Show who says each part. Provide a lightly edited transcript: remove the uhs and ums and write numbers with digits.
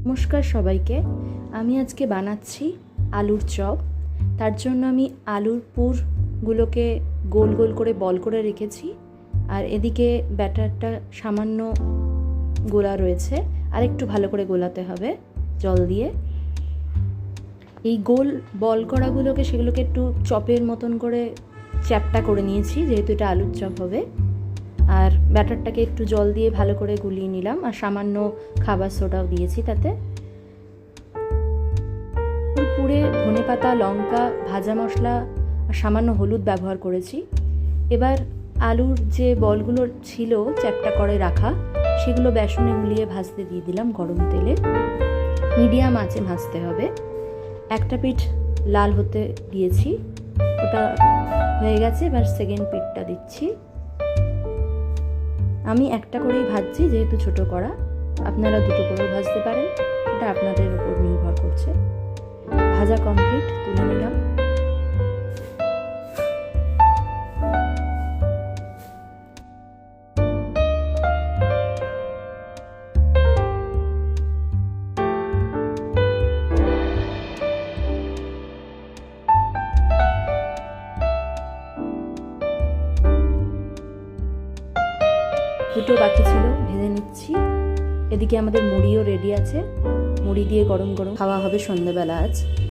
Speaker 1: নমস্কার সবাইকে। আমি আজকে বানাচ্ছি আলুর চপ। তার জন্য আমি আলুর পুরগুলোকে গোল গোল করে বল করে রেখেছি, আর এদিকে ব্যাটারটা সামান্য গোলা রয়েছে, আর একটু ভালো করে গোলাতে হবে জল দিয়ে। এই গোল বল করাগুলোকে সেগুলোকে একটু চপের মতন করে চ্যাপটা করে নিয়েছি, যেহেতু এটা আলুর চপ হবে। আর ব্যাটারটাকে একটু জল দিয়ে ভালো করে গুলিয়ে নিলাম, আর সামান্য খাবার সোডাও দিয়েছি তাতে। পুরে ধনেপাতা, লঙ্কা, ভাজা মশলা আর সামান্য হলুদ ব্যবহার করেছি। এবার আলুর যে বলগুলো ছিল চ্যাপটা করে রাখা, সেগুলো বেসনে গুলিয়ে ভাজতে দিয়ে দিলাম গরম তেলে। মিডিয়াম আঁচে ভাজতে হবে। একটা পিঠ লাল হতে দিয়েছি, ওটা হয়ে গেছে। এবার সেকেন্ড পিঠটা দিচ্ছি। আমি একটা করেই ভাজছি, যেহেতু ছোট কড়া। আপনারা দুটো করেও ভাজতে পারেন, এটা আপনাদের উপর নির্ভর করছে। ভাজা কমপ্লিট, তুলে নিলাম। দুটো বাকি ছিল, ভেজে নিচ্ছি। এদিকে আমাদের মুড়িও রেডি আছে। মুড়ি দিয়ে গরম গরম খাওয়া হবে সন্ধ্যাবেলা আজ।